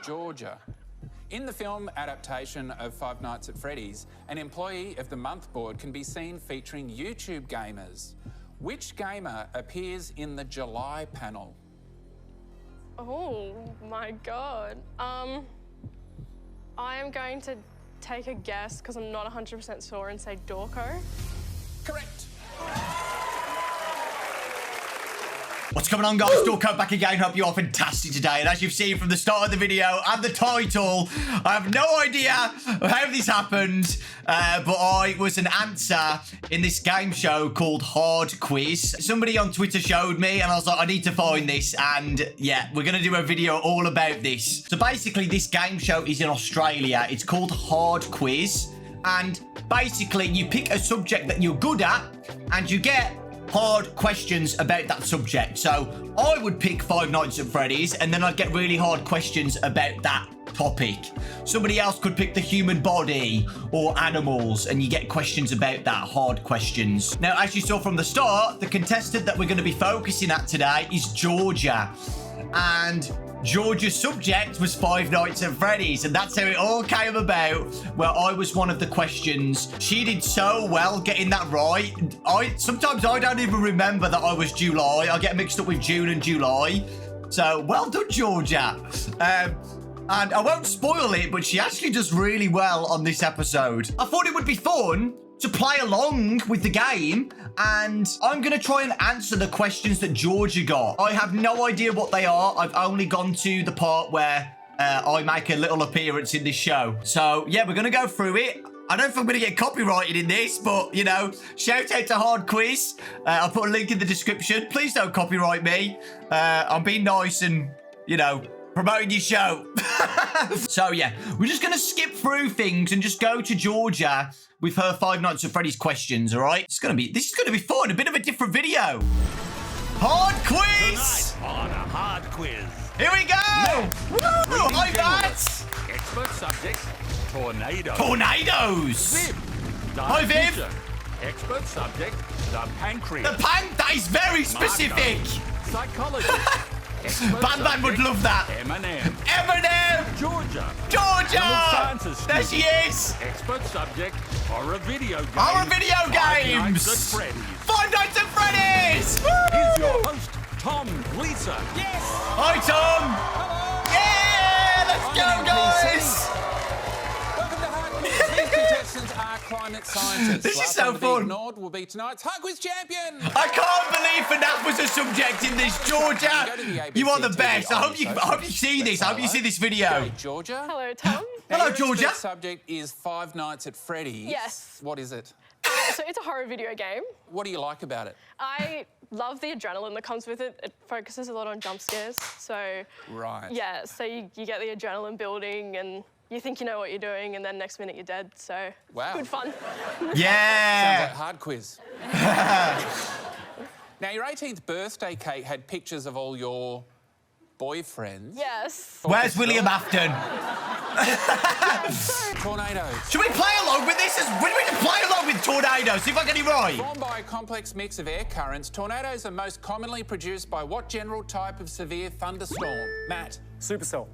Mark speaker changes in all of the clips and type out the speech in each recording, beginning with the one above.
Speaker 1: Georgia. In the film adaptation of Five Nights at Freddy's, an Employee of the Month board can be seen featuring YouTube gamers. Which gamer appears in the July panel?
Speaker 2: Oh my God. I am going to take a guess because I'm not 100% sure and say Dawko.
Speaker 1: Correct.
Speaker 3: What's going on, guys? Dawko back again. Hope you're all fantastic today. And as you've seen from the start of the video and the title, I have no idea how this happened, but I was an answer in this game show called Hard Quiz. Somebody on Twitter showed me, and I was like, I need to find this. And yeah, we're going to do a video all about this. So basically, this game show is in Australia. It's called Hard Quiz. And basically, you pick a subject that you're good at, and you get hard questions about that subject. So I would pick Five Nights at Freddy's, and then I'd get really hard questions about that topic. Somebody else could pick the human body or animals, and you get questions about that, hard questions. Now, as you saw from the start, the contestant that we're going to be focusing at today is Georgia. And Georgia's subject was Five Nights at Freddy's, and that's how it all came about, where I was one of the questions. She did so well getting that right. Sometimes I don't even remember that I was July. I get mixed up with June and July. So, well done, Georgia. And I won't spoil it, but she actually does really well on this episode. I thought it would be fun to play along with the game, and I'm going to try and answer the questions that Georgia got. I have no idea what they are. I've only gone to the part where I make a little appearance in this show. So, yeah, we're going to go through it. I don't know if I'm going to get copyrighted in this, but, you know, shout out to Hard Quiz. I'll put a link in the description. Please don't copyright me. I'm being nice and, you know, promoting your show. So, yeah, we're just going to skip through things and just go to Georgia with her Five Nights at Freddy's questions, all right? This is going to be fun. A bit of a different video. Hard Quiz!
Speaker 4: Tonight on a Hard Quiz.
Speaker 3: Here we go! Woo! Hi, Matt!
Speaker 4: Expert subject, tornadoes.
Speaker 3: Tornadoes!
Speaker 4: Viv.
Speaker 3: Hi, Viv.
Speaker 4: Digestion. Expert subject, the pancreas.
Speaker 3: That is very specific.
Speaker 4: Marco. Psychology.
Speaker 3: Bam Bam would love that.
Speaker 4: Eminem.
Speaker 3: Eminem!
Speaker 4: Georgia.
Speaker 3: Georgia!
Speaker 4: Animal sciences.
Speaker 3: There she is!
Speaker 4: Expert subject, horror video games.
Speaker 3: Horror video games!
Speaker 4: Five Nights at Freddy's.
Speaker 3: Five Nights at Freddy's!
Speaker 4: Here's
Speaker 3: Woo!
Speaker 4: your host, Tom Lisa.
Speaker 1: Yes!
Speaker 3: Hi, Tom! Yeah! Let's go, guys!
Speaker 1: Welcome to Hard Quiz. These contestants are climate scientists.
Speaker 3: This is
Speaker 1: Last
Speaker 3: so
Speaker 1: one to be
Speaker 3: fun.
Speaker 1: ignored will be tonight's Hard Quiz champion.
Speaker 3: I can't believe Fnaf was a subject in this, Georgia. You are the best. I hope you see this. I hope you see this video.
Speaker 1: Hey, Georgia.
Speaker 2: Hello, Tom.
Speaker 1: Now,
Speaker 3: Hello,
Speaker 1: your
Speaker 3: Georgia.
Speaker 1: expert subject is Five Nights at Freddy's.
Speaker 2: Yes.
Speaker 1: What is it?
Speaker 2: So it's a horror video game.
Speaker 1: What do you like about it?
Speaker 2: I love the adrenaline that comes with it. It focuses a lot on jump scares. So,
Speaker 1: Right.
Speaker 2: yeah, so you get the adrenaline building and you think you know what you're doing and then next minute you're dead. So,
Speaker 1: Wow.
Speaker 2: good fun.
Speaker 3: Yeah!
Speaker 1: Sounds like Hard Quiz. Now, your 18th birthday cake had pictures of all your boyfriends.
Speaker 2: Yes.
Speaker 3: Where's William Afton?
Speaker 1: Tornadoes.
Speaker 3: Should we play along with this? We just play along with tornadoes. See if I get it right.
Speaker 1: Formed by a complex mix of air currents, tornadoes are most commonly produced by what general type of severe thunderstorm? Matt.
Speaker 5: Supercell.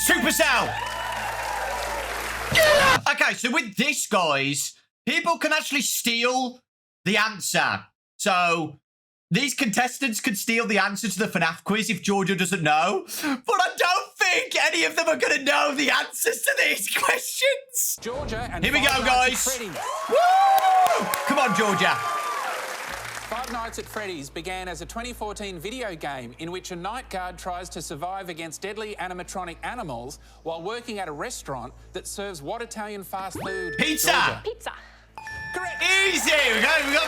Speaker 3: Supercell! Yeah! Okay, so with this, guys, people can actually steal the answer. So these contestants could steal the answer to the Fnaf quiz if Georgia doesn't know. But I don't think any of them are going to know the answers to these questions.
Speaker 1: Georgia and
Speaker 3: Here we go,
Speaker 1: Five Nights
Speaker 3: guys.
Speaker 1: at Freddy's.
Speaker 3: Woo! Come on, Georgia.
Speaker 1: Five Nights at Freddy's began as a 2014 video game in which a night guard tries to survive against deadly animatronic animals while working at a restaurant that serves what Italian fast food?
Speaker 3: Pizza.
Speaker 1: Georgia.
Speaker 2: Pizza.
Speaker 1: Correct.
Speaker 3: Easy.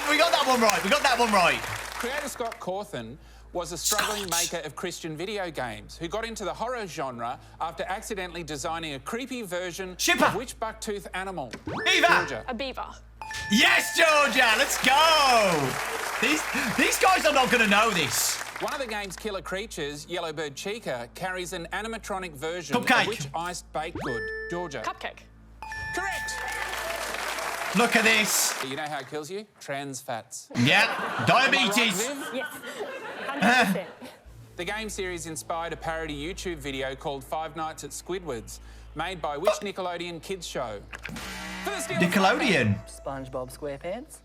Speaker 3: We got that one right. We got that one right.
Speaker 1: Creator Scott Cawthon was a struggling maker of Christian video games who got into the horror genre after accidentally designing a creepy version
Speaker 3: Shipper.
Speaker 1: of which bucktooth animal?
Speaker 3: Beaver.
Speaker 1: Georgia.
Speaker 2: A beaver.
Speaker 3: Yes, Georgia. Let's go. These guys are not going to know this.
Speaker 1: One of the game's killer creatures, Yellowbird Chica, carries an animatronic version
Speaker 3: Cupcake.
Speaker 1: of which iced baked good? Georgia.
Speaker 2: Cupcake.
Speaker 1: Correct.
Speaker 3: Look at this.
Speaker 1: You know how it kills you? Trans fats.
Speaker 3: Yeah.
Speaker 1: Am I right,
Speaker 3: Diabetes.
Speaker 1: Viv?
Speaker 2: Yes. 100%.
Speaker 1: The game series inspired a parody YouTube video called Five Nights at Squidward's, made by which Nickelodeon kids show?
Speaker 3: Nickelodeon.
Speaker 5: SpongeBob SquarePants.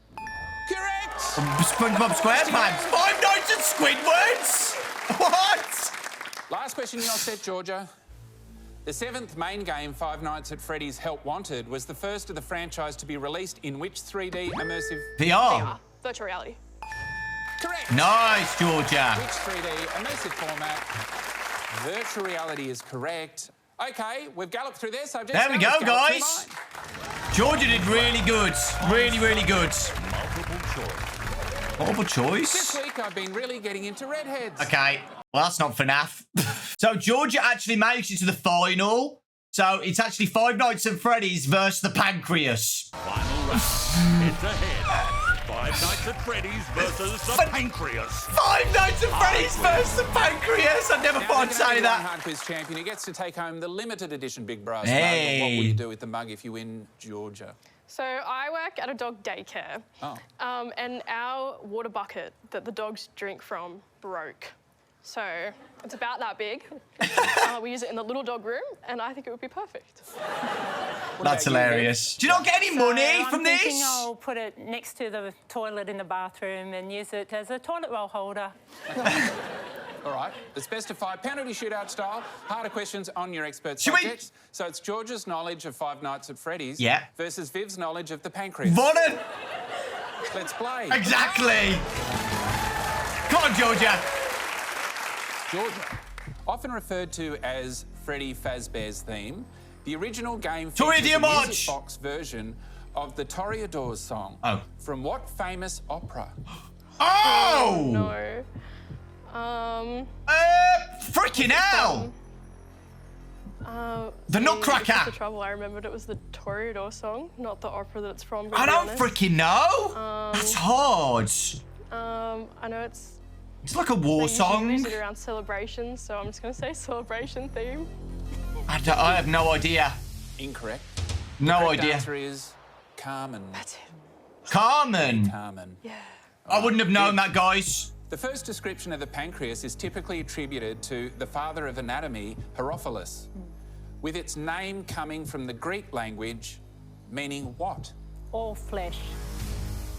Speaker 1: Correct!
Speaker 3: SpongeBob SquarePants. Five Nights at Squidward's? What?
Speaker 1: Last question in your set, Georgia. The 7th main game, Five Nights at Freddy's Help Wanted, was the first of the franchise to be released in which 3D immersive...
Speaker 3: VR.
Speaker 2: Virtual reality.
Speaker 1: Correct!
Speaker 3: Nice, Georgia.
Speaker 1: Which 3D immersive format? Virtual reality is correct. OK, we've galloped through their subjects.
Speaker 3: There we
Speaker 1: Now
Speaker 3: go,
Speaker 1: let's gallop through
Speaker 3: guys.
Speaker 1: mine.
Speaker 3: Georgia did really good. Really, really good.
Speaker 4: Multiple choice.
Speaker 3: Multiple
Speaker 1: This
Speaker 3: choice.
Speaker 1: week I've been really getting into redheads.
Speaker 3: Okay. Well, that's not Fnaf. So Georgia actually makes it to the final. So it's actually Five Nights at Freddy's versus the Pancreas.
Speaker 4: Final round. Head to head. Five Nights at Freddy's versus the Pancreas.
Speaker 3: Five Nights at Freddy's versus the Pancreas. I never
Speaker 1: Now,
Speaker 3: thought I'd
Speaker 1: the
Speaker 3: say
Speaker 1: Canadian
Speaker 3: that.
Speaker 1: Hard Quiz champion, he gets to take home the limited edition Big Brass
Speaker 3: Hey.
Speaker 1: mug. What will you do with the mug if you win, Georgia?
Speaker 2: So I work at a dog daycare.
Speaker 1: Oh.
Speaker 2: And our water bucket that the dogs drink from broke. So it's about that big. We use it in the little dog room, and I think it would be perfect.
Speaker 3: That's hilarious. Do you not get any money from
Speaker 6: I'm thinking
Speaker 3: this?
Speaker 6: I'll put it next to the toilet in the bathroom and use it as a toilet roll holder.
Speaker 1: All right, it's best of 5, penalty shootout style. Harder questions on your expert
Speaker 3: Should we-
Speaker 1: subjects. So it's George's knowledge of Five Nights at Freddy's
Speaker 3: Yeah.
Speaker 1: versus Viv's knowledge of the pancreas.
Speaker 3: Vonnet.
Speaker 1: Let's play.
Speaker 3: Exactly. Come on, Georgia.
Speaker 1: Georgia, often referred to as Freddy Fazbear's theme, the original game
Speaker 3: Toreador
Speaker 1: features a
Speaker 3: March.
Speaker 1: music box version of the Toreadors song.
Speaker 3: Oh.
Speaker 1: From what famous opera?
Speaker 3: Oh!
Speaker 2: No.
Speaker 3: Freaking hell! The
Speaker 2: This
Speaker 3: Nutcracker.
Speaker 2: is the trouble. I remembered it was the Toreador song, not the opera that it's from.
Speaker 3: I don't freaking know. That's hard.
Speaker 2: I know it's.
Speaker 3: It's like a
Speaker 2: They
Speaker 3: war
Speaker 2: usually
Speaker 3: song.
Speaker 2: use it around celebrations, so I'm just going to say celebration theme.
Speaker 3: I have no idea.
Speaker 1: Incorrect.
Speaker 3: No
Speaker 1: Correct
Speaker 3: idea.
Speaker 1: answer is Carmen.
Speaker 2: That's it.
Speaker 3: Carmen.
Speaker 1: Carmen.
Speaker 2: Yeah.
Speaker 3: I wouldn't have known that, guys.
Speaker 1: The first description of the pancreas is typically attributed to the father of anatomy, Herophilus, with its name coming from the Greek language, meaning what?
Speaker 6: All flesh.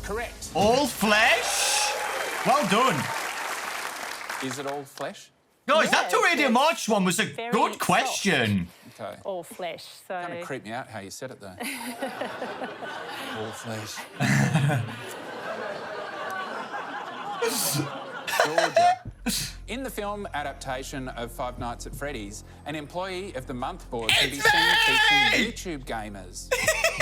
Speaker 1: Correct.
Speaker 3: All flesh. Well done.
Speaker 1: Is it all flesh?
Speaker 3: Guys, that
Speaker 6: Yeah,
Speaker 3: Toreador
Speaker 6: it's
Speaker 3: March one was a
Speaker 6: very
Speaker 3: good
Speaker 6: soft.
Speaker 3: question.
Speaker 1: Okay.
Speaker 6: All flesh. So
Speaker 1: Kind of creeped me out how you said it, though. All flesh. Georgia. In the film adaptation of Five Nights at Freddy's, an employee of the month board can be seen featuring YouTube gamers.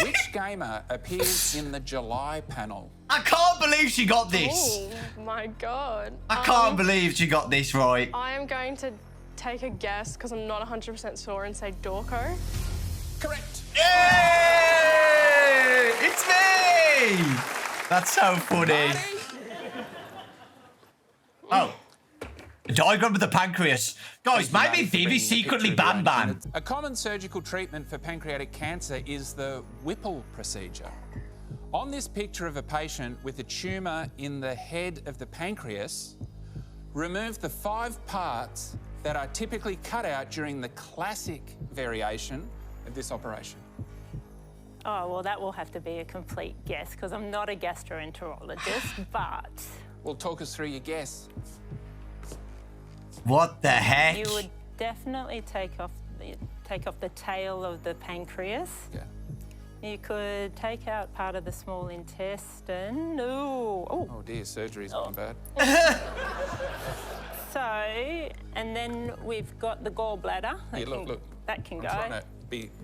Speaker 1: Which gamer appears in the July panel?
Speaker 3: I can't believe she got this.
Speaker 2: Oh my god.
Speaker 3: I can't believe she got this right.
Speaker 2: I am going to take a guess because I'm not 100% sure and say Dawko.
Speaker 1: Correct.
Speaker 3: Yay! It's me! That's so funny.
Speaker 1: Marty?
Speaker 3: Oh. A diagram of the pancreas. Guys,
Speaker 1: Thank you,
Speaker 3: maybe
Speaker 1: Marty, for
Speaker 3: Viv
Speaker 1: bringing
Speaker 3: is
Speaker 1: the
Speaker 3: secretly
Speaker 1: picture
Speaker 3: Bam
Speaker 1: of
Speaker 3: Bam.
Speaker 1: your own. A common surgical treatment for pancreatic cancer is the Whipple procedure. On this picture of a patient with a tumour in the head of the pancreas, remove the 5 parts that are typically cut out during the classic variation of this operation.
Speaker 6: Oh, well, that will have to be a complete guess because I'm not a gastroenterologist, but
Speaker 1: Well, talk us through your guess.
Speaker 3: What the heck?
Speaker 6: you would definitely take off the tail of the pancreas.
Speaker 1: Yeah.
Speaker 6: You could take out part of the small intestine. Ooh. Oh.
Speaker 1: Oh dear, surgery's gone bad.
Speaker 6: So, and then we've got the gallbladder.
Speaker 1: Here, look.
Speaker 6: That can
Speaker 1: I'm
Speaker 6: go.
Speaker 1: trying to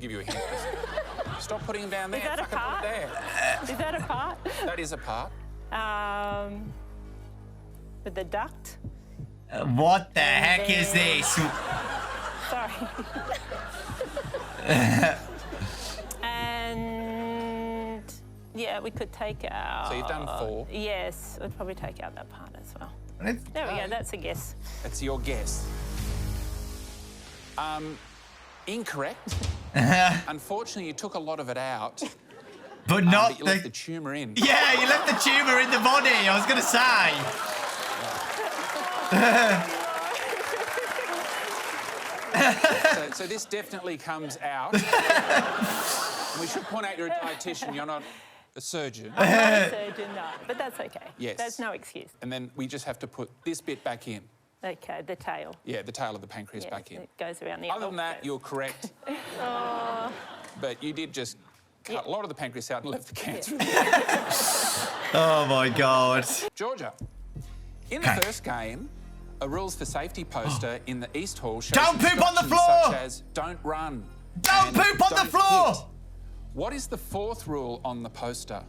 Speaker 1: give you a hint. Stop putting them down there.
Speaker 6: Is that a
Speaker 1: Fucking
Speaker 6: part?
Speaker 1: put it there.
Speaker 6: Is that a part?
Speaker 1: That is a part.
Speaker 6: With the duct.
Speaker 3: What the heck is this?
Speaker 6: Sorry. And yeah, we could take out.
Speaker 1: So you've done 4.
Speaker 6: Yes, we'd probably take out that part as well. There we go. That's a guess.
Speaker 1: That's your guess. Incorrect. Unfortunately, you took a lot of it out,
Speaker 3: But not
Speaker 1: but you left the tumour in.
Speaker 3: Yeah, you left the tumour in the body, I was going to say.
Speaker 1: So this definitely comes out. We should point out you're a dietitian, you're not a surgeon.
Speaker 6: I'm not a surgeon, no, but that's okay.
Speaker 1: Yes.
Speaker 6: That's no excuse.
Speaker 1: And then we just have to put this bit back in.
Speaker 6: Okay, the tail.
Speaker 1: Yeah, the tail of the pancreas back in.
Speaker 6: It goes around the
Speaker 1: Other than that, you're correct. But you did just cut a lot of the pancreas out and left the cancer.
Speaker 3: Oh, my God.
Speaker 1: Georgia, in the first game, a rules for safety poster in the East Hall shows
Speaker 3: Don't poop on the
Speaker 1: instructions
Speaker 3: floor!
Speaker 1: such as don't run.
Speaker 3: Don't
Speaker 1: and
Speaker 3: poop on the
Speaker 1: don't
Speaker 3: floor!
Speaker 1: hit. What is the fourth rule on the poster?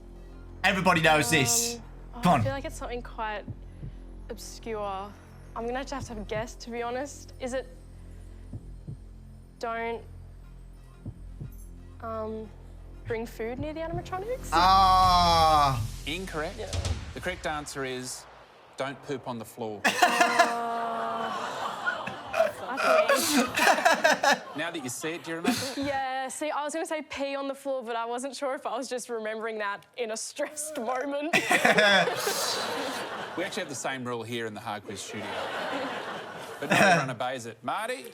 Speaker 3: Everybody knows this. Come
Speaker 2: I feel
Speaker 3: on.
Speaker 2: like it's something quite obscure. I'm gonna have to have a guess, to be honest. Is it don't bring food near the animatronics?
Speaker 3: Ah.
Speaker 1: Incorrect. The correct answer is don't poop on the floor. Now that you see it, do you remember it?
Speaker 2: Yeah, see, I was gonna say pee on the floor, but I wasn't sure if I was just remembering that in a stressed moment.
Speaker 1: We actually have the same rule here in the Hard Quiz studio. But no one obeys it. Marty?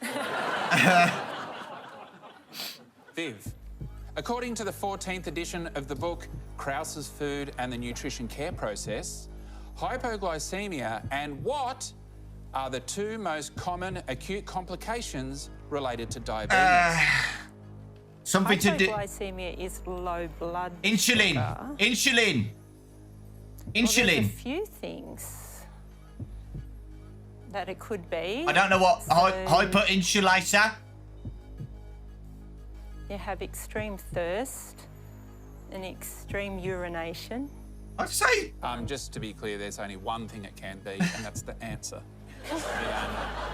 Speaker 1: Viv. According to the 14th edition of the book Krause's Food and the Nutrition Care Process, hypoglycemia and what are the two most common acute complications related to diabetes?
Speaker 3: Something to do.
Speaker 6: Hypoglycemia is low blood
Speaker 3: Insulin.
Speaker 6: sugar.
Speaker 3: Insulin.
Speaker 6: Well, there's a
Speaker 3: Insulin.
Speaker 6: few things that it could be.
Speaker 3: I don't know what
Speaker 6: So
Speaker 3: hyperinsulasa.
Speaker 6: you have extreme thirst and extreme urination.
Speaker 3: I'd say
Speaker 1: Just to be clear, there's only one thing it can be, and that's the answer.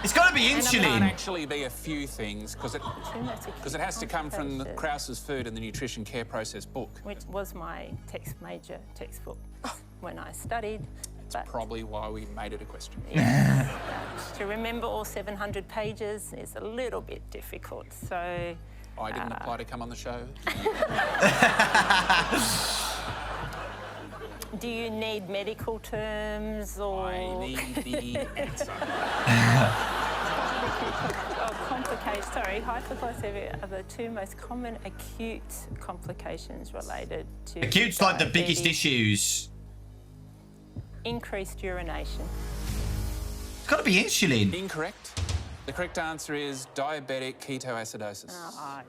Speaker 3: it's got to be
Speaker 1: It can't
Speaker 3: insulin.
Speaker 1: actually be a few things because it has to come from the Krause's Food and the Nutrition Care Process book.
Speaker 6: Which was my major textbook when I studied. But
Speaker 1: Probably why we made it a question.
Speaker 6: to remember all 700 pages is a little bit difficult. So
Speaker 1: I didn't apply to come on the show.
Speaker 6: do you need medical terms or
Speaker 1: I need the answer.
Speaker 6: complications? Sorry, hypoglycemia are the two most common acute complications related to
Speaker 3: Acute's like the biggest
Speaker 6: diabetes.
Speaker 3: issues.
Speaker 6: Increased urination.
Speaker 3: It's got to be insulin.
Speaker 1: Incorrect. The correct answer is diabetic ketoacidosis.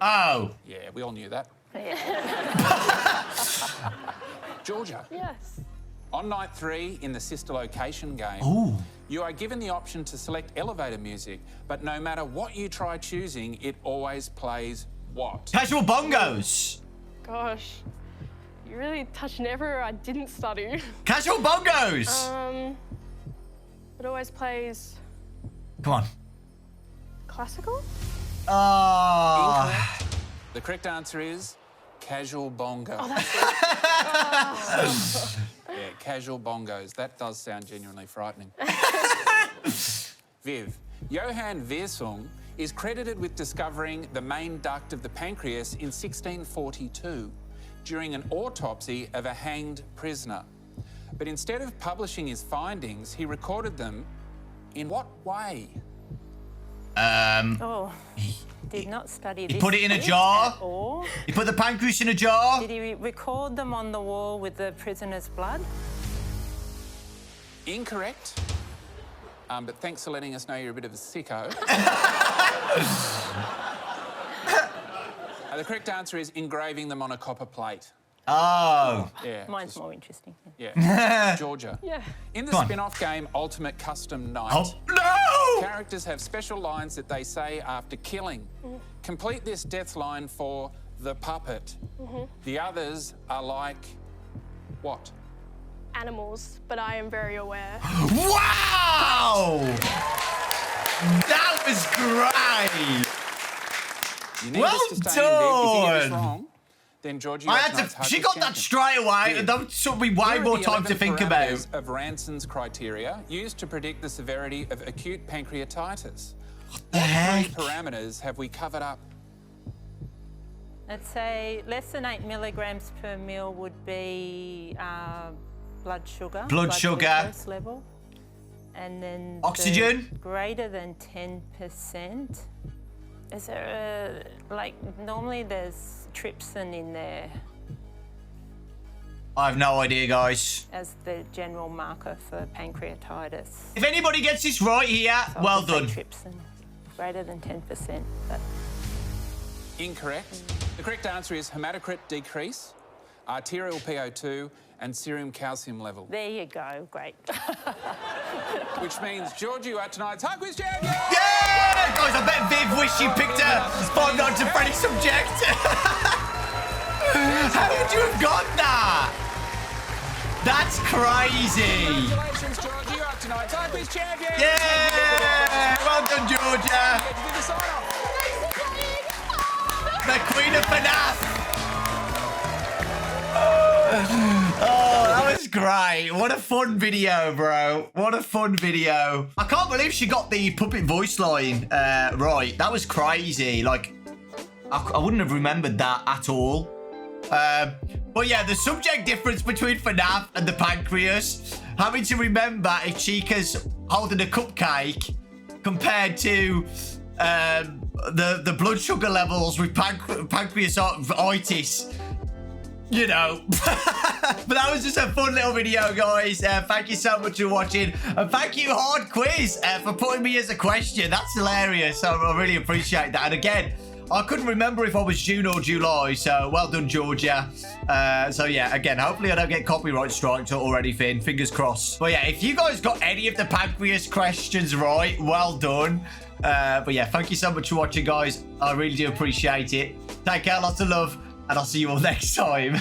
Speaker 3: Oh.
Speaker 1: Yeah, we all knew that.
Speaker 6: Yeah.
Speaker 1: Georgia,
Speaker 2: Yes.
Speaker 1: on night 3 in the sister location game,
Speaker 3: Ooh.
Speaker 1: you are given the option to select elevator music, but no matter what you try choosing, it always plays what?
Speaker 3: Casual bongos.
Speaker 2: Gosh. You really touched an area I didn't study.
Speaker 3: Casual bongos.
Speaker 2: It always plays
Speaker 3: Come on.
Speaker 2: classical?
Speaker 3: Ah.
Speaker 1: Incorrect. The correct answer is casual bongo.
Speaker 2: Oh, that's
Speaker 1: Yeah, casual bongos. That does sound genuinely frightening. Viv, Johann Wirsung is credited with discovering the main duct of the pancreas in 1642 during an autopsy of a hanged prisoner. But instead of publishing his findings, he recorded them in what way?
Speaker 6: Oh, did not study this.
Speaker 3: put it in a
Speaker 6: bit
Speaker 3: jar?
Speaker 6: at all.
Speaker 3: You put the pancreas in a jar.
Speaker 6: Did he record them on the wall with the prisoner's blood?
Speaker 1: Incorrect. But thanks for letting us know you're a bit of a sicko. The correct answer is engraving them on a copper plate.
Speaker 3: Oh.
Speaker 1: Yeah.
Speaker 6: Mine's more interesting.
Speaker 1: Yeah. Georgia.
Speaker 2: Yeah.
Speaker 1: In the
Speaker 3: Go on.
Speaker 1: spin-off game Ultimate Custom Night,
Speaker 3: Oh no!
Speaker 1: characters have special lines that they say after killing. Complete this death line for the puppet. The others are like what?
Speaker 2: Animals, but I am very aware.
Speaker 3: Wow! That was great.
Speaker 1: You need
Speaker 3: Well
Speaker 1: this to stay in, Viv. If you get this
Speaker 3: done.
Speaker 1: wrong, then Georgia,
Speaker 3: I
Speaker 1: you're
Speaker 3: had
Speaker 1: tonight's
Speaker 3: to.
Speaker 1: Hard
Speaker 3: She
Speaker 1: Quiz
Speaker 3: got that
Speaker 1: champion.
Speaker 3: straight away.
Speaker 1: Yeah.
Speaker 3: That took me way
Speaker 1: Here are
Speaker 3: more
Speaker 1: the
Speaker 3: time to
Speaker 1: 11
Speaker 3: think about.
Speaker 1: parameters of Ranson's criteria used to predict the severity of acute pancreatitis.
Speaker 3: The heck?
Speaker 1: 3 parameters have we covered up?
Speaker 6: Let's say less than 8 milligrams per mil would be blood sugar.
Speaker 3: Blood sugar.
Speaker 6: Glucose level. And then
Speaker 3: Oxygen?
Speaker 6: the greater than 10% Is there normally there's trypsin in there
Speaker 3: I have no idea, guys.
Speaker 6: as the general marker for pancreatitis.
Speaker 3: If anybody gets this right here,
Speaker 6: So
Speaker 3: well
Speaker 6: I'll
Speaker 3: done.
Speaker 6: say trypsin, greater than 10%. But
Speaker 1: Incorrect. The correct answer is hematocrit decrease, arterial PO2, and serum calcium level,
Speaker 6: there you go, great.
Speaker 1: which means, George, you are tonight's Hard Quiz champion!
Speaker 3: Yeah! Guys, I bet Viv wished she picked a Five Nights at Freddy's subject. How would you have got that? That's crazy.
Speaker 1: Congratulations, George, you are tonight's Hard Quiz champion!
Speaker 3: Yeah! Well done, Georgia.
Speaker 1: Get to do the sign-off.
Speaker 3: The Queen of Fnaf. Oh, that was great. What a fun video, bro. What a fun video. I can't believe she got the puppet voice line right. That was crazy. Like, I wouldn't have remembered that at all. But yeah, the subject difference between Fnaf and the pancreas, having to remember if Chica's holding a cupcake compared to the blood sugar levels with pancreatitis. You know. But that was just a fun little video, guys. Thank you so much for watching. And thank you, Hard Quiz, for putting me as a question. That's hilarious. I really appreciate that. And again, I couldn't remember if I was June or July. So well done, Georgia. So yeah, again, hopefully I don't get copyright striked or anything. Fingers crossed. But yeah, if you guys got any of the pancreas questions right, well done. But yeah, thank you so much for watching, guys. I really do appreciate it. Take care, lots of love. And I'll see you all next time.